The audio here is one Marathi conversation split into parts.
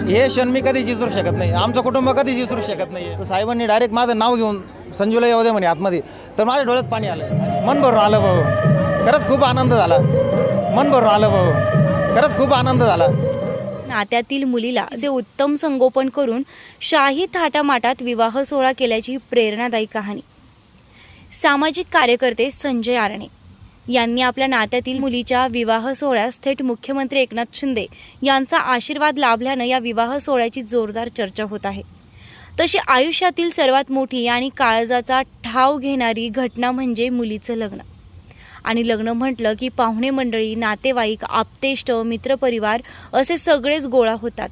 हे क्षण मी कधीच विसरू शकत नाही, आमचं कुटुंब कधीच विसरू शकत नाही. तर साहेबांनी डायरेक्ट माझं नाव घेऊन संजूला येऊ दे म्हणे आतमध्ये, तर माझ्या डोळ्यात पाणी आलं, मन भरून आलं भाऊ. खरंच खूप आनंद झाला, मन भरून आलं भाऊ, खरंच खूप आनंद झाला. नात्यातील मुलीला जे उत्तम संगोपन करून शाही थाटामाटात विवाह सोहळा केल्याची प्रेरणादायी कहाणी. सामाजिक कार्यकर्ते संजय आरणे यांनी आपल्या नात्यातील मुलीच्या विवाह सोहळ्यास थेट मुख्यमंत्री एकनाथ शिंदे यांचा आशीर्वाद लाभल्यानं या विवाह सोहळ्याची जोरदार चर्चा होत आहे. तशी आयुष्यातील सर्वात मोठी आणि काळजाचा ठाव घेणारी घटना म्हणजे मुलीचं लग्न. आणि लग्न म्हटलं की पाहुणे मंडळी, नातेवाईक, आप्तेष्ट, मित्रपरिवार असे सगळेच गोळा होतात.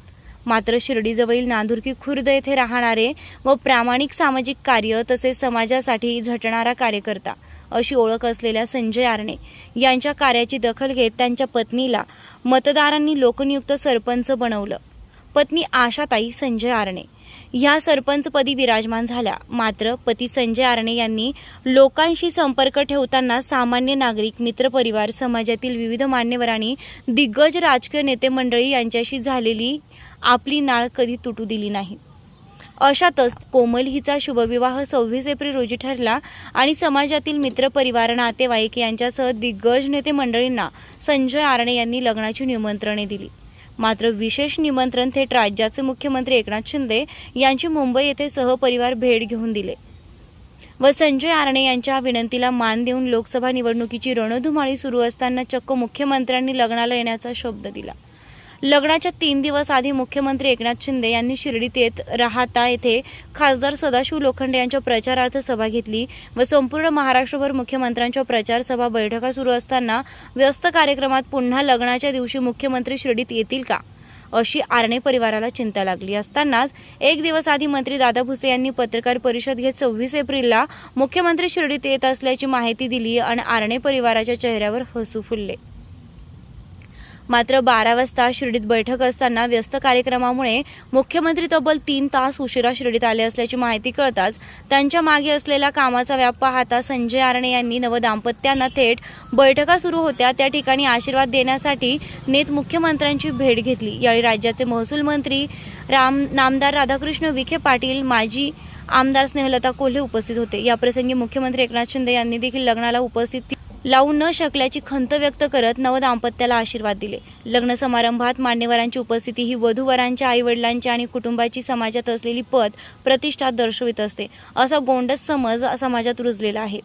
मात्र शिर्डीजवळील नांदुर्की खुर्द येथे राहणारे व प्रामाणिक सामाजिक कार्य तसेच समाजासाठी झटणारा कार्यकर्ता अशी ओळख असलेल्या संजय आरणे यांच्या कार्याची दखल घेत त्यांच्या पत्नीला मतदारांनी लोकनियुक्त सरपंच बनवलं. पत्नी आशाताई संजय आरणे ह्या सरपंचपदी विराजमान झाल्या. मात्र पती संजय आरणे यांनी लोकांशी संपर्क ठेवताना सामान्य नागरिक, मित्रपरिवार, समाजातील विविध मान्यवरांनी, दिग्गज राजकीय नेते मंडळी यांच्याशी झालेली आपली नाळ कधी तुटू दिली नाही. अशातच कोमल हिचा शुभविवाह 26 एप्रिल रोजी ठरला आणि समाजातील मित्रपरिवार, नातेवाईक यांच्यासह दिग्गज नेते मंडळींना संजय आरणे यांनी लग्नाची निमंत्रणे दिली. मात्र विशेष निमंत्रण थेट राज्याचे मुख्यमंत्री एकनाथ शिंदे यांची मुंबई येथे सहपरिवार भेट घेऊन दिले व संजय आरणे यांच्या विनंतीला मान देऊन लोकसभा निवडणुकीची रणधुमाळी सुरू असताना चक्क मुख्यमंत्र्यांनी लग्नाला येण्याचा शब्द दिला. लग्नाच्या 3 दिवस आधी मुख्यमंत्री एकनाथ शिंदे यांनी शिर्डीत येत राहता येथे खासदार सदाशिव लोखंडे यांच्या प्रचारार्थ सभा घेतली व संपूर्ण महाराष्ट्रभर मुख्यमंत्र्यांच्या प्रचार सभा बैठका सुरू असताना व्यस्त कार्यक्रमात पुन्हा लग्नाच्या दिवशी मुख्यमंत्री शिर्डीत येतील का अशी आरणे परिवाराला चिंता लागली असतानाच एक दिवस आधी मंत्री दादा भुसे यांनी पत्रकार परिषद घेत 26 एप्रिलला मुख्यमंत्री शिर्डीत येत असल्याची माहिती दिली आणि आरणे परिवाराच्या चेहऱ्यावर हसू फुलले. मात्र 12 वाजता शिर्डीत बैठक असताना व्यस्त कार्यक्रमामुळे मुख्यमंत्री तब्बल 3 तास उशिरा शिर्डीत आले असल्याची माहिती कळताच त्यांच्या मागे असलेला कामाचा व्याप पाहता संजय आरणे यांनी नवदाम्पत्यांना थेट बैठका सुरू होत्या त्या ठिकाणी आशीर्वाद देण्यासाठी नेत मुख्यमंत्र्यांची भेट घेतली. यावेळी राज्याचे महसूल मंत्री नामदार राधाकृष्ण विखे पाटील, माजी आमदार स्नेहलता कोल्हे उपस्थित होते. याप्रसंगी मुख्यमंत्री एकनाथ शिंदे यांनी देखील लग्नाला उपस्थित लावू न शकल्याची खंत व्यक्त करत नवदाम्पत्याला आशीर्वाद दिले. लग्न समारंभात मान्यवरांची उपस्थिती ही वधूवरांच्या आईवडिलांची आणि कुटुंबाची समाजात असलेली पद प्रतिष्ठा दर्शवित असते असा गोंडस समज समाजात रुजलेला आहे.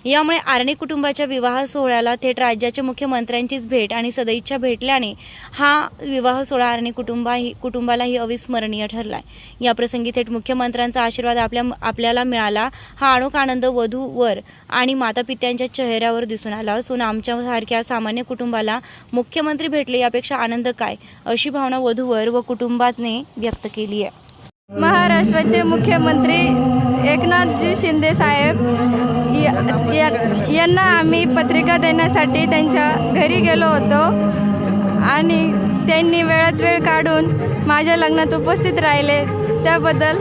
यामुळे आरणे कुटुंबाच्या विवाह सोहळ्याला थेट राज्याच्या मुख्यमंत्र्यांचीच भेट आणि सदिच्छा भेटल्याने हा विवाह सोहळा आरणे कुटुंबालाही अविस्मरणीय ठरलाय. याप्रसंगी थेट मुख्यमंत्र्यांचा आशीर्वाद आपल्याला मिळाला हा अनोखा आनंद वधूवर आणि मातापित्यांच्या चेहऱ्यावर दिसून आला असून आमच्यासारख्या सामान्य कुटुंबाला मुख्यमंत्री भेटले यापेक्षा आनंद काय अशी भावना वधूवर व कुटुंबाने व्यक्त केली आहे. महाराष्ट्राचे मुख्यमंत्री एकनाथजी शिंदे साहेब यांना आम्ही पत्रिका देण्यासाठी त्यांच्या घरी गेलो होतो आणि त्यांनी वेळात वेळ काढून माझ्या लग्नात उपस्थित राहिले. त्याबद्दल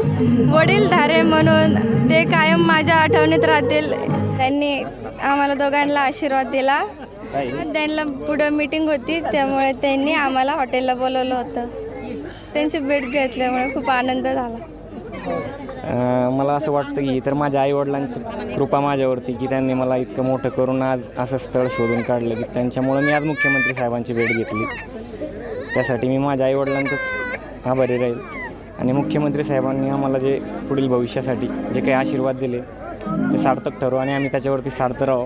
वडीलधारे म्हणून ते कायम माझ्या आठवणीत राहतील. त्यांनी आम्हाला दोघांना आशीर्वाद दिला. त्यांना पुढं मीटिंग होती त्यामुळे त्यांनी आम्हाला हॉटेलला बोलवलं होतं. त्यांची भेट घेतल्यामुळे खूप आनंद झाला. मला असं वाटतं की तर माझ्या आईवडिलांची कृपा माझ्यावरती की त्यांनी मला इतकं मोठं करून आज असं स्थळ शोधून काढलं की त्यांच्यामुळं मी आज मुख्यमंत्री साहेबांची भेट घेतली. त्यासाठी मी माझ्या आईवडिलांचंच आभारी राहील आणि मुख्यमंत्री साहेबांनी आम्हाला जे पुढील भविष्यासाठी जे काही आशीर्वाद दिले ते सार्थक ठरो आणि आम्ही त्याच्यावरती सार्थ राहो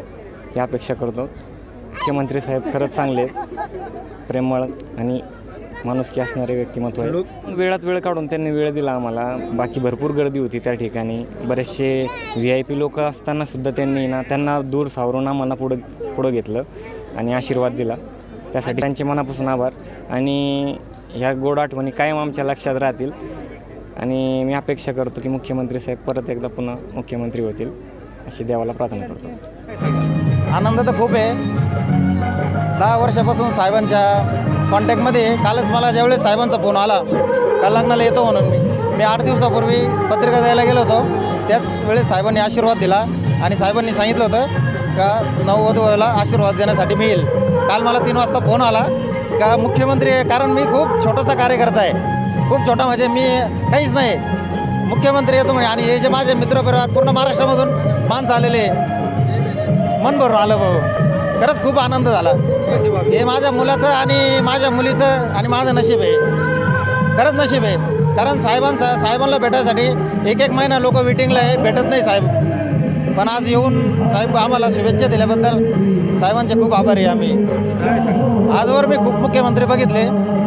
ही अपेक्षा करतो. मुख्यमंत्री साहेब खरंच चांगले, प्रेमळ आणि माणुसकी असणारे व्यक्तिमत्व आहे. वेळात वेळ काढून त्यांनी वेळ दिला आम्हाला. बाकी भरपूर गर्दी होती त्या ठिकाणी, बरेचसे VIP लोक असतानासुद्धा त्यांनी त्यांना दूर सावरून आम्हाला पुढं घेतलं आणि आशीर्वाद दिला. त्यासाठी त्यांचे मनापासून आभार आणि ह्या गोड आठवणी कायम आमच्या लक्षात राहतील आणि मी अपेक्षा करतो की मुख्यमंत्री साहेब परत एकदा पुन्हा मुख्यमंत्री होतील अशी देवाला प्रार्थना करतो. आनंद तर खूप आहे. 10 वर्षापासून साहेबांच्या कॉन्टॅक्टमध्ये. कालच मला ज्यावेळेस साहेबांचा फोन आला का लग्नाला येतो म्हणून मी 8 दिवसापूर्वी पत्रिका द्यायला गेलो होतो. त्याच वेळेस साहेबांनी आशीर्वाद दिला आणि साहेबांनी सांगितलं होतं का नववधूला आशीर्वाद देण्यासाठी मी येईल. काल मला 3 वाजता फोन आला का मुख्यमंत्री आहे, कारण मी खूप छोटासा कार्यकर्ता आहे खूप छोटा, म्हणजे मी काहीच नाही, मुख्यमंत्री येतो म्हणे. आणि हे जे माझे मित्रपरिवार पूर्ण महाराष्ट्रामधून माणसं आलेले, मन भरून आलं भाऊ. खरंच खूप आनंद झाला. हे माझ्या मुलाचं आणि माझ्या मुलीचं आणि माझं नशीब आहे, खरंच नशीब आहे. कारण साहेबांना भेटायसाठी एक महिना लोक वेटिंगला आहे, भेटत नाही साहेब. पण आज येऊन साहेब आम्हाला शुभेच्छा दिल्याबद्दल साहेबांचे खूप आभारी आहे आम्ही. आजवर मी खूप मुख्यमंत्री बघितले,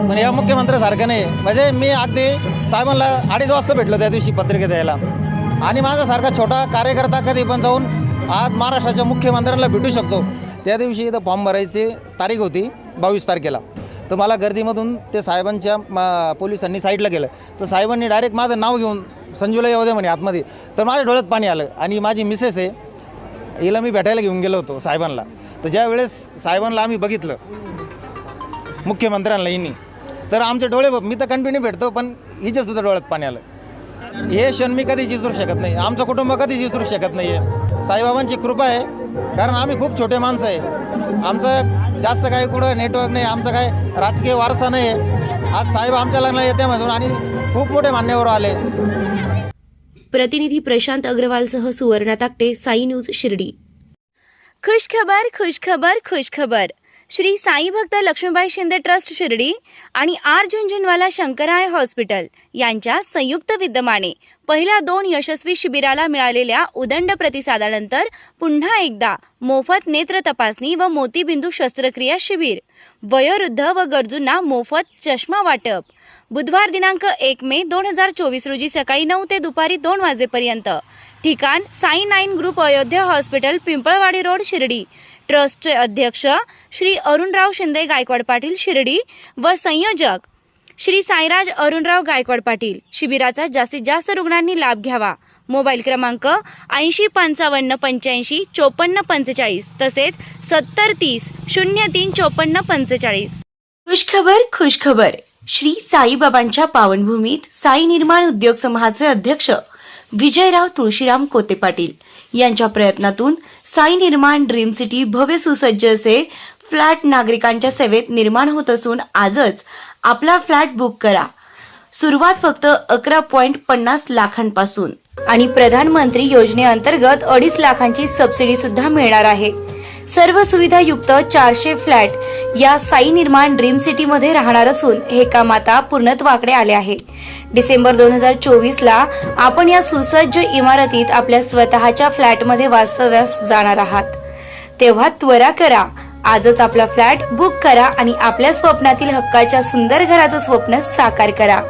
पण या मुख्यमंत्र्यासारखं नाही. म्हणजे मी अगदी साहेबांना 2:30 वाजता भेटलो त्या दिवशी पत्रिका द्यायला. आणि माझ्यासारखा छोटा कार्यकर्ता कधी पण जाऊन आज महाराष्ट्राच्या मुख्यमंत्र्यांना भेटू शकतो. त्या दिवशी इथं फॉर्म भरायची तारीख होती 22 तारखेला. तर मला गर्दीमधून ते साहेबांच्या पोलिसांनी साईडला केलं. तर साहेबांनी डायरेक्ट माझं नाव घेऊन संजूला येऊ दे म्हणे आतमध्ये. तर माझ्या डोळ्यात पाणी आलं. आणि माझी मिसेस आहे, हिला मी भेटायला घेऊन गेलो होतो साहेबांना. तर ज्या वेळेस साहेबांना आम्ही बघितलं, मुख्यमंत्र्यांना यांनी, तर आमचे डोळे, मी तर कंटिन्यू भेटतो, पण हिच्यासुद्धा डोळ्यात पाणी आलं. हे क्षण मी कधीच विसरू शकत नाही, आमचं कुटुंब कधीच विसरू शकत नाही आहे. साईबाबांची कृपा आहे, कारण आम्ही खूप छोटे माणसं आहे. आमचं जास्त काही कुठं नेटवर्क नाही, आमचं काय राजकीय वारसा नाही आहे. आज साहेब आमच्या लग्नाला येते म्हणून आणि खूप मोठे मान्यवर आले. प्रतिनिधी प्रशांत अग्रवालसह सुवर्णा ताकटे, साई न्यूज शिर्डी. खुशखबर खुशखबर खुशखबर. श्री साई भक्त लक्ष्मीबाई शिंदे ट्रस्ट शिर्डी आणि आर झुंझुनवाला शंकराय हॉस्पिटल यांच्या संयुक्त विद्यमाने पहिल्या 2 यशस्वी शिबिराला मिळालेल्या उदंड प्रतिसादानंतर पुन्हा एकदा मोफत नेत्र तपासणी व मोतीबिंदू शस्त्रक्रिया शिबिर, वयोवृद्ध व गरजूंना मोफत चष्मा वाटप. बुधवार दिनांक 1 मे 2024 रोजी सकाळी 9 ते दुपारी 2 वाजेपर्यंत. ठिकाण Sai 9 group Ayodhya hospital, Pimpalwadi road, Shirdi. ट्रस्टचे अध्यक्ष श्री अरुणराव शिंदे गायकवाड पाटील, शिर्डी व संयोजक श्री साईराज अरुणराव गायकवाड पाटील. शिबिराचा जास्तीत जास्त रुग्णांनी लाभ घ्यावा. मोबाईल क्रमांक 80 55 85 54 45 तसेच 70 30 03 54 45. खुशखबर खुशखबर. श्री साईबाबांच्या पावनभूमीत साई निर्माण उद्योग समूहाचे अध्यक्ष विजयराव तुळशीराम कोते पाटील यांच्या प्रयत्नातून साई निर्माण ड्रीम सिटी भव्य सुसज्ज असे फ्लॅट नागरिकांच्या सेवेत निर्माण होत असून आजच आपला फ्लॅट बुक करा. सुरुवात फक्त 11.50 लाखांपासून आणि प्रधानमंत्री योजनेअंतर्गत 2.5 लाखांची सबसिडी सुद्धा मिळणार आहे. सर्व सुविधायुक्त 400 फ्लॅट या साई निर्माण ड्रीम सिटी मध्ये राहणार असून हे काम आता पूर्णत्वाकडे आले आहे. डिसेंबर 2024 ला आपण या सुसज्ज इमारतीत आपल्या स्वतःच्या फ्लॅटमध्ये वास्तव्यास जाणार आहात. तेव्हा त्वरा करा, आजच आपला फ्लॅट बुक करा आणि आपल्या स्वप्नातील हक्काच्या सुंदर घराचं स्वप्न साकार करा.